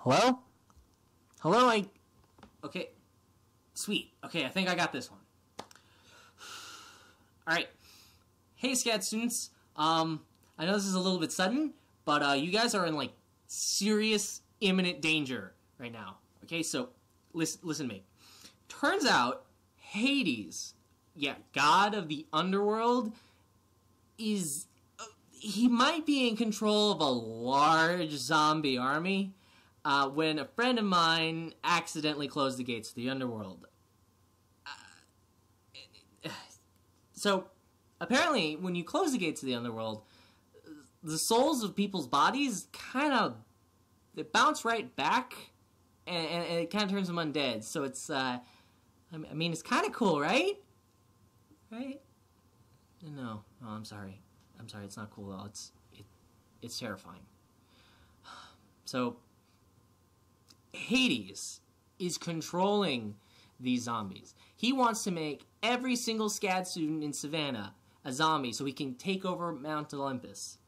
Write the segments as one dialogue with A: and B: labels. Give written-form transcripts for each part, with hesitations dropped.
A: Hello? Hello, Okay. Sweet. Okay, I think I got this one. Alright. Hey, SCAD students. I know this is a little bit sudden, but you guys are in, like, serious, imminent danger right now. Okay, so, listen to me. Turns out, Hades, god of the underworld, is... he might be in control of a large zombie army when a friend of mine accidentally closed the gates to the underworld. So, apparently, when you close the gates to the underworld, the souls of people's bodies kind of, they bounce right back, and it kind of turns them undead. So it's, I mean, it's kind of cool, right? Right? No, I'm sorry. I'm sorry, it's not cool at all. It's terrifying. So, Hades is controlling these zombies. He wants to make every single SCAD student in Savannah a zombie so he can take over Mount Olympus.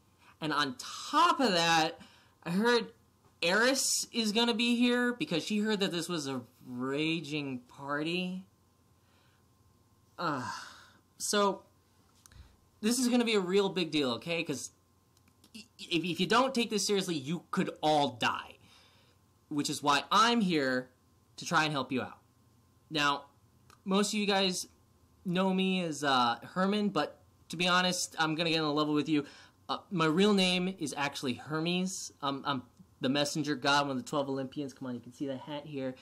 A: And on top of that, I heard Eris is gonna be here because she heard that this was a raging party. So, this is gonna be a real big deal, okay? Because if you don't take this seriously, you could all die. Which is why I'm here to try and help you out. Now, most of you guys know me as Herman, but to be honest, I'm going to get on a level with you. My real name is actually Hermes. I'm the messenger god, one of the 12 Olympians. Come on, you can see the hat here.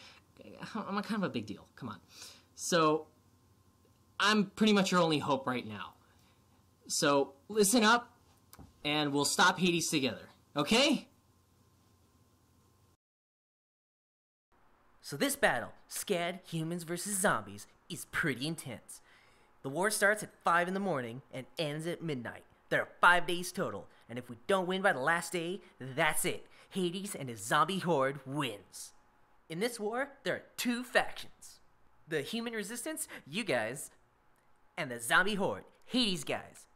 A: I'm kind of a big deal. Come on. So, I'm pretty much your only hope right now. So, listen up, and we'll stop Hades together. Okay?
B: So this battle, SCAD, humans versus zombies, is pretty intense. The war starts at 5 in the morning and ends at midnight. There are 5 days total, and if we don't win by the last day, that's it. Hades and his zombie horde wins. In this war, there are 2 factions. The human resistance, you guys, and the zombie horde, Hades guys.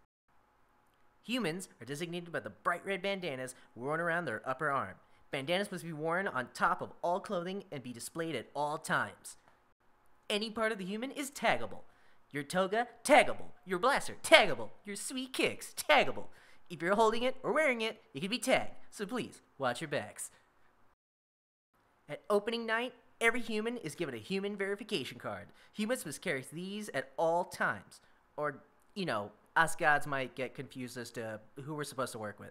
B: Humans are designated by the bright red bandanas worn around their upper arm. Bandanas must be worn on top of all clothing and be displayed at all times. Any part of the human is taggable. Your toga, taggable. Your blaster, taggable. Your sweet kicks, taggable. If you're holding it or wearing it, it can be tagged, so please, watch your backs. At opening night, every human is given a human verification card. Humans must carry these at all times. Or, you know, us gods might get confused as to who we're supposed to work with.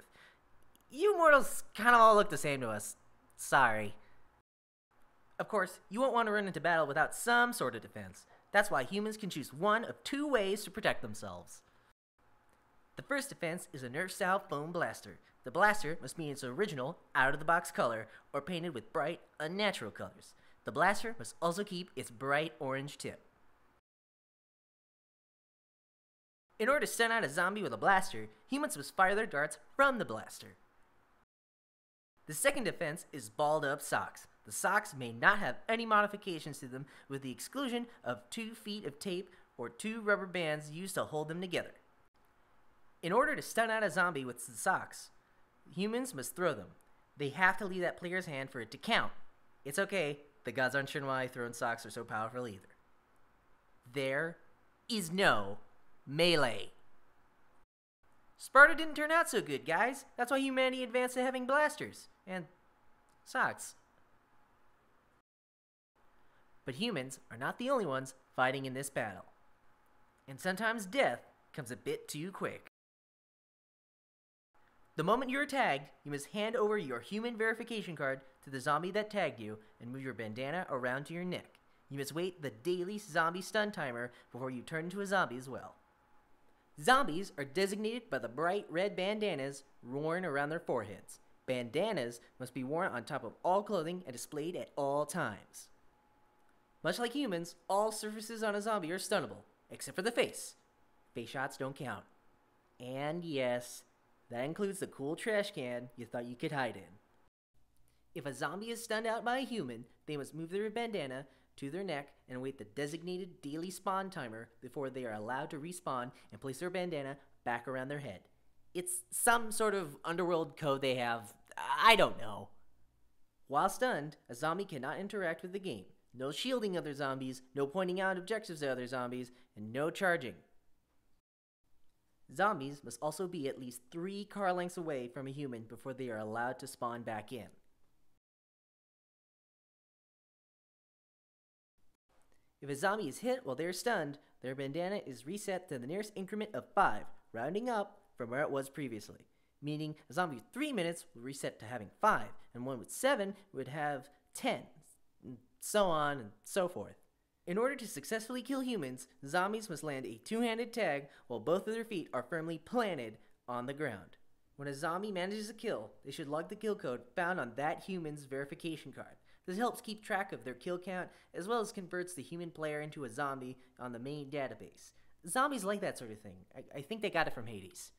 B: You mortals kind of all look the same to us. Sorry. Of course, you won't want to run into battle without some sort of defense. That's why humans can choose one of 2 ways to protect themselves. The first defense is a Nerf-style foam blaster. The blaster must be in its original, out-of-the-box color or painted with bright, unnatural colors. The blaster must also keep its bright orange tip. In order to stun out a zombie with a blaster, humans must fire their darts from the blaster. The second defense is balled-up socks. The socks may not have any modifications to them with the exclusion of 2 feet of tape or 2 rubber bands used to hold them together. In order to stun out a zombie with the socks, humans must throw them. They have to leave that player's hand for it to count. It's okay, the gods aren't sure why throwing socks are so powerful either. There is no melee. Sparta didn't turn out so good, guys. That's why humanity advanced to having blasters and socks. But humans are not the only ones fighting in this battle. And sometimes death comes a bit too quick. The moment you're tagged, you must hand over your human verification card to the zombie that tagged you and move your bandana around to your neck. You must wait the daily zombie stun timer before you turn into a zombie as well. Zombies are designated by the bright red bandanas worn around their foreheads. Bandanas must be worn on top of all clothing and displayed at all times. Much like humans, all surfaces on a zombie are stunnable, except for the face. Face shots don't count. And yes, that includes the cool trash can you thought you could hide in. If a zombie is stunned out by a human, they must move their bandana to their neck and wait the designated daily spawn timer before they are allowed to respawn and place their bandana back around their head. It's some sort of underworld code they have. I don't know. While stunned, a zombie cannot interact with the game. No shielding other zombies, no pointing out objectives to other zombies, and no charging. Zombies must also be at least 3 car lengths away from a human before they are allowed to spawn back in. If a zombie is hit while they are stunned, their bandana is reset to the nearest increment of 5, rounding up from where it was previously. Meaning a zombie with 3 minutes will reset to having 5, and one with 7 would have 10, and so on and so forth. In order to successfully kill humans, zombies must land a 2-handed tag while both of their feet are firmly planted on the ground. When a zombie manages a kill, they should log the kill code found on that human's verification card. This helps keep track of their kill count, as well as converts the human player into a zombie on the main database. Zombies like that sort of thing. I think they got it from Hades.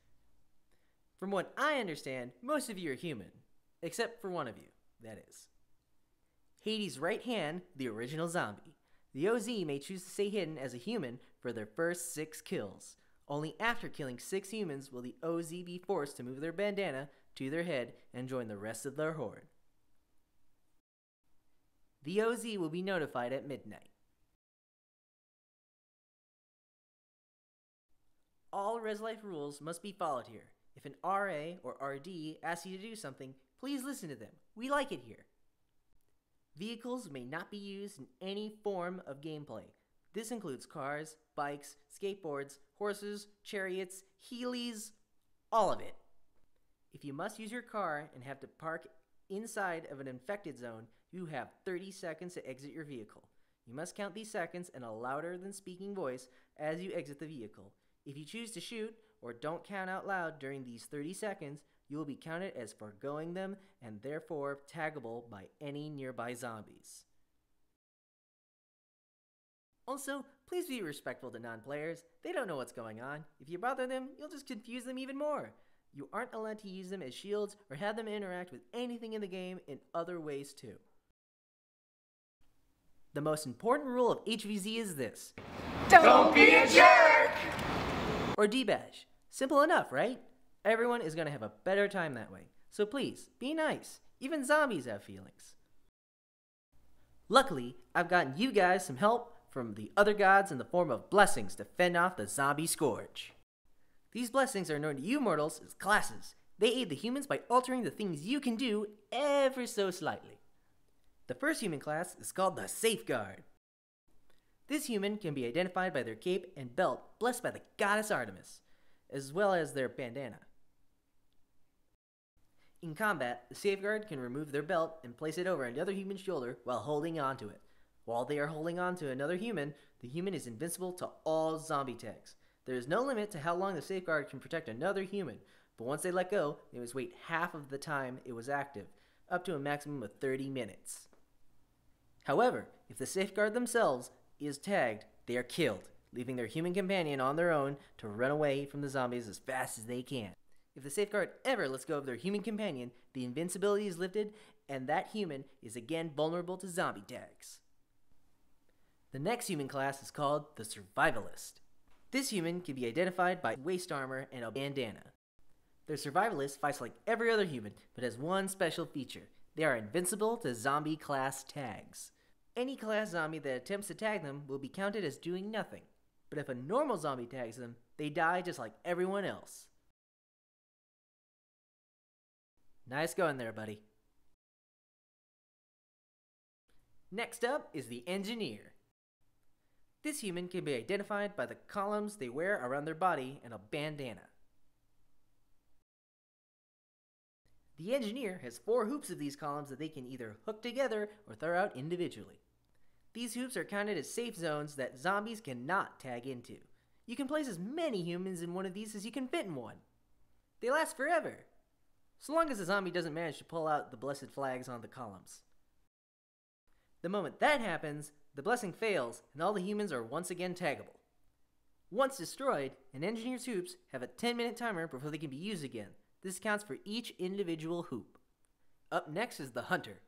B: From what I understand, most of you are human. Except for one of you, that is. Hades' right hand, the original zombie. The OZ may choose to stay hidden as a human for their first 6 kills. Only after killing 6 humans will the OZ be forced to move their bandana to their head and join the rest of their horde. The OZ will be notified at midnight. All Res Life rules must be followed here. If an RA or RD asks you to do something, please listen to them. We like it here. Vehicles may not be used in any form of gameplay. This includes cars, bikes, skateboards, horses, chariots, Heelys, all of it. If you must use your car and have to park inside of an infected zone, you have 30 seconds to exit your vehicle. You must count these seconds in a louder than speaking voice as you exit the vehicle. If you choose to shoot or don't count out loud during these 30 seconds, you will be counted as foregoing them and therefore taggable by any nearby zombies. Also, please be respectful to non-players. They don't know what's going on. If you bother them, you'll just confuse them even more. You aren't allowed to use them as shields or have them interact with anything in the game in other ways too. The most important rule of HVZ is this:
C: Don't be a jerk!
B: Or D-badge. Simple enough, right? Everyone is going to have a better time that way. So please, be nice. Even zombies have feelings. Luckily, I've gotten you guys some help from the other gods in the form of blessings to fend off the zombie scourge. These blessings are known to you mortals as classes. They aid the humans by altering the things you can do ever so slightly. The first human class is called the Safeguard. This human can be identified by their cape and belt blessed by the goddess Artemis, as well as their bandana. In combat, the Safeguard can remove their belt and place it over another human's shoulder while holding onto it. While they are holding on to another human, the human is invincible to all zombie tags. There is no limit to how long the Safeguard can protect another human, but once they let go, they must wait half of the time it was active, up to a maximum of 30 minutes. However, if the Safeguard themselves is tagged, they are killed, leaving their human companion on their own to run away from the zombies as fast as they can. If the Safeguard ever lets go of their human companion, the invincibility is lifted, and that human is again vulnerable to zombie tags. The next human class is called the Survivalist. This human can be identified by waist armor and a bandana. The Survivalist fights like every other human, but has one special feature. They are invincible to zombie class tags. Any class zombie that attempts to tag them will be counted as doing nothing. But if a normal zombie tags them, they die just like everyone else. Nice going there, buddy. Next up is the Engineer. This human can be identified by the columns they wear around their body and a bandana. The Engineer has 4 hoops of these columns that they can either hook together or throw out individually. These hoops are counted as safe zones that zombies cannot tag into. You can place as many humans in one of these as you can fit in one. They last forever, so long as the zombie doesn't manage to pull out the blessed flags on the columns. The moment that happens, the blessing fails and all the humans are once again taggable. Once destroyed, an Engineer's hoops have a 10-minute timer before they can be used again. This counts for each individual hoop. Up next is the Hunter.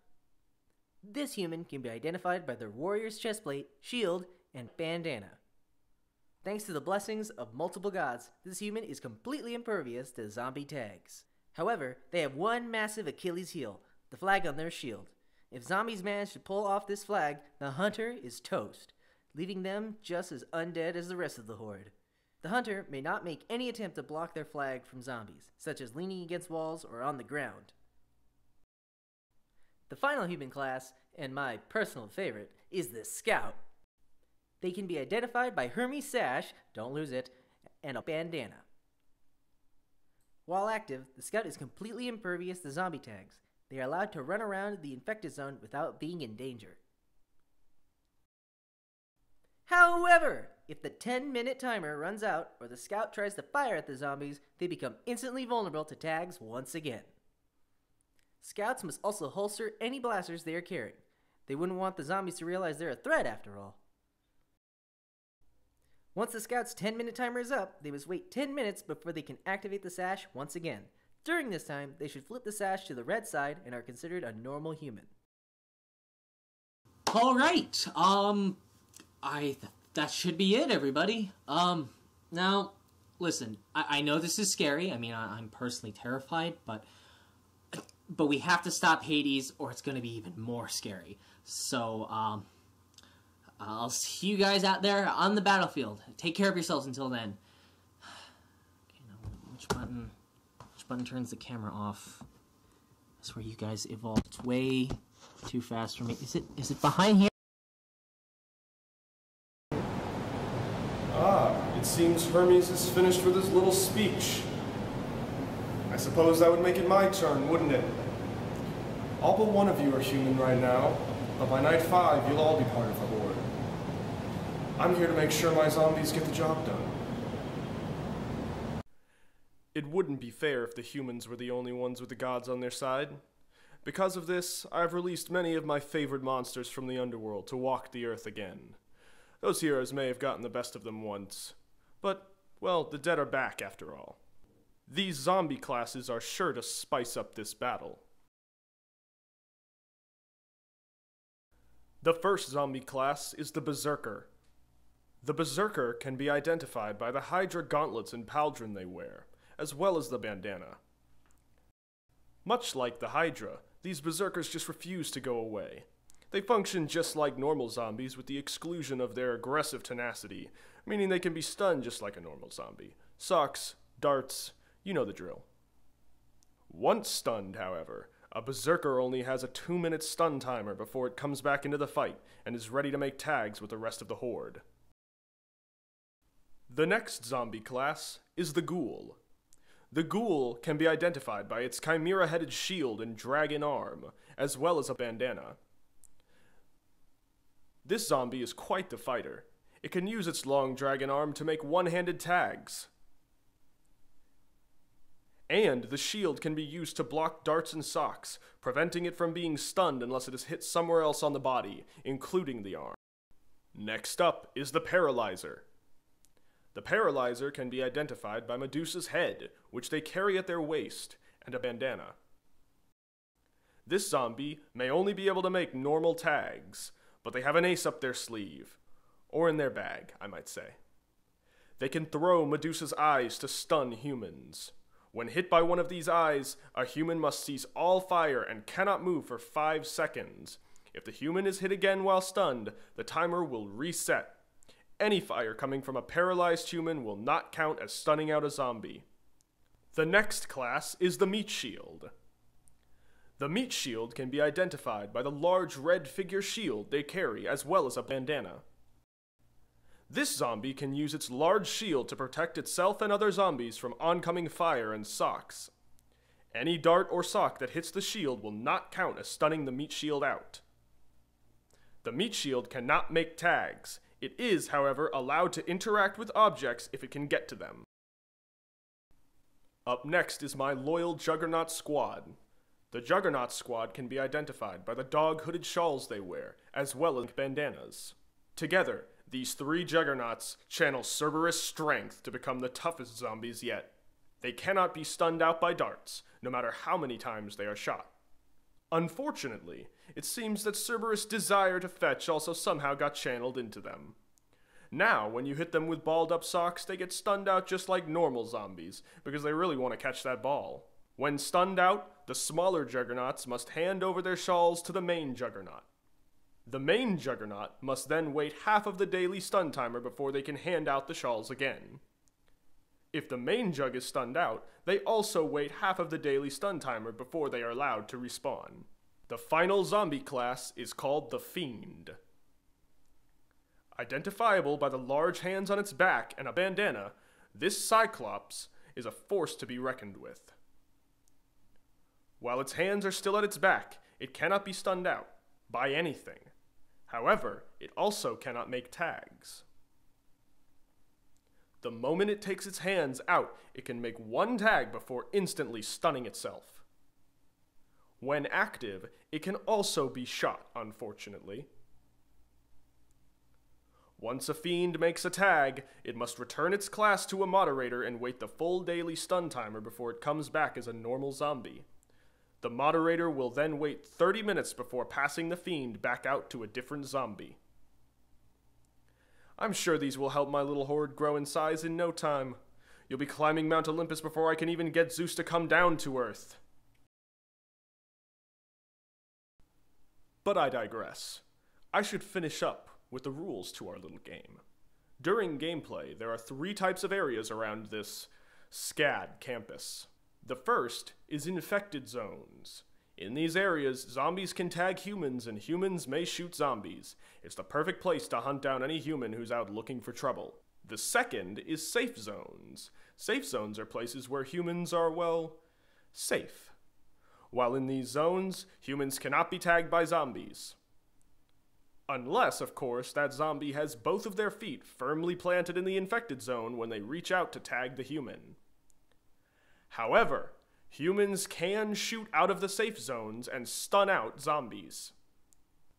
B: This human can be identified by their warrior's chestplate, shield, and bandana. Thanks to the blessings of multiple gods, this human is completely impervious to zombie tags. However, they have one massive Achilles heel, the flag on their shield. If zombies manage to pull off this flag, the hunter is toast, leaving them just as undead as the rest of the horde. The hunter may not make any attempt to block their flag from zombies, such as leaning against walls or on the ground. The final human class, and my personal favorite, is the scout. They can be identified by Hermes' sash, don't lose it, and a bandana. While active, the scout is completely impervious to zombie tags. They are allowed to run around the infected zone without being in danger. However, if the 10-minute timer runs out or the scout tries to fire at the zombies, they become instantly vulnerable to tags once again. Scouts must also holster any blasters they are carrying. They wouldn't want the zombies to realize they're a threat after all. Once the scout's 10-minute timer is up, they must wait 10 minutes before they can activate the sash once again. During this time, they should flip the sash to the red side and are considered a normal human.
A: Alright, that should be it, everybody. Now, listen, I know this is scary. I mean, I'm personally terrified, but we have to stop Hades or it's going to be even more scary. So, I'll see you guys out there on the battlefield. Take care of yourselves until then. Okay, now, which button turns the camera off? That's where you guys evolve. It's way too fast for me. Is it behind here?
D: It seems Hermes is finished with his little speech. I suppose that would make it my turn, wouldn't it? All but one of you are human right now, but by night 5, you'll all be part of the horde. I'm here to make sure my zombies get the job done. It wouldn't be fair if the humans were the only ones with the gods on their side. Because of this, I've released many of my favorite monsters from the underworld to walk the earth again. Those heroes may have gotten the best of them once, but, well, the dead are back after all. These zombie classes are sure to spice up this battle. The first zombie class is the Berserker. The Berserker can be identified by the Hydra gauntlets and pauldron they wear, as well as the bandana. Much like the Hydra, these Berserkers just refuse to go away. They function just like normal zombies with the exclusion of their aggressive tenacity, meaning they can be stunned just like a normal zombie. Socks, darts, you know the drill. Once stunned, however, a Berserker only has a 2-minute stun timer before it comes back into the fight and is ready to make tags with the rest of the horde. The next zombie class is the Ghoul. The Ghoul can be identified by its chimera-headed shield and dragon arm, as well as a bandana. This zombie is quite the fighter. It can use its long dragon arm to make one-handed tags. And the shield can be used to block darts and socks, preventing it from being stunned unless it is hit somewhere else on the body, including the arm. Next up is the Paralyzer. The Paralyzer can be identified by Medusa's head, which they carry at their waist, and a bandana. This zombie may only be able to make normal tags, but they have an ace up their sleeve, or in their bag, I might say. They can throw Medusa's eyes to stun humans. When hit by one of these eyes, a human must cease all fire and cannot move for 5 seconds. If the human is hit again while stunned, the timer will reset. Any fire coming from a paralyzed human will not count as stunning out a zombie. The next class is the Meat Shield. The Meat Shield can be identified by the large red figure shield they carry as well as a bandana. This zombie can use its large shield to protect itself and other zombies from oncoming fire and socks. Any dart or sock that hits the shield will not count as stunning the Meat Shield out. The Meat Shield cannot make tags. It is, however, allowed to interact with objects if it can get to them. Up next is my loyal Juggernaut Squad. The Juggernaut Squad can be identified by the dog-hooded shawls they wear, as well as bandanas. Together, these 3 Juggernauts channel Cerberus strength to become the toughest zombies yet. They cannot be stunned out by darts, no matter how many times they are shot. Unfortunately, it seems that Cerberus' desire to fetch also somehow got channeled into them. Now, when you hit them with balled-up socks, they get stunned out just like normal zombies, because they really want to catch that ball. When stunned out, the smaller juggernauts must hand over their shawls to the main juggernaut. The main juggernaut must then wait half of the daily stun timer before they can hand out the shawls again. If the main jug is stunned out, they also wait half of the daily stun timer before they are allowed to respawn. The final zombie class is called the Fiend. Identifiable by the large hands on its back and a bandana, this Cyclops is a force to be reckoned with. While its hands are still at its back, it cannot be stunned out by anything. However, it also cannot make tags. The moment it takes its hands out, it can make one tag before instantly stunning itself. When active, it can also be shot, unfortunately. Once a fiend makes a tag, it must return its class to a moderator and wait the full daily stun timer before it comes back as a normal zombie. The moderator will then wait 30 minutes before passing the fiend back out to a different zombie. I'm sure these will help my little horde grow in size in no time. You'll be climbing Mount Olympus before I can even get Zeus to come down to Earth. But I digress. I should finish up with the rules to our little game. During gameplay, there are 3 types of areas around this SCAD campus. The first is infected zones. In these areas, zombies can tag humans and humans may shoot zombies. It's the perfect place to hunt down any human who's out looking for trouble. The second is safe zones. Safe zones are places where humans are, well, safe. While in these zones, humans cannot be tagged by zombies. Unless, of course, that zombie has both of their feet firmly planted in the infected zone when they reach out to tag the human. However, humans can shoot out of the safe zones and stun out zombies.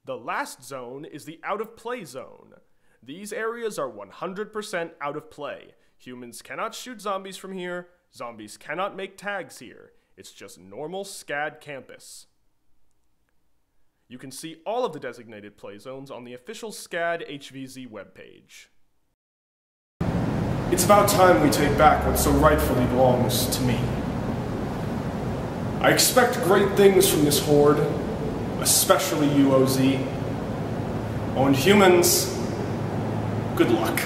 D: The last zone is the out-of-play zone. These areas are 100% out of play. Humans cannot shoot zombies from here, zombies cannot make tags here. It's just normal SCAD campus. You can see all of the designated play zones on the official SCAD HVZ webpage. It's about time we take back what so rightfully belongs to me. I expect great things from this horde, especially you, OZ. Oh, and humans, good luck.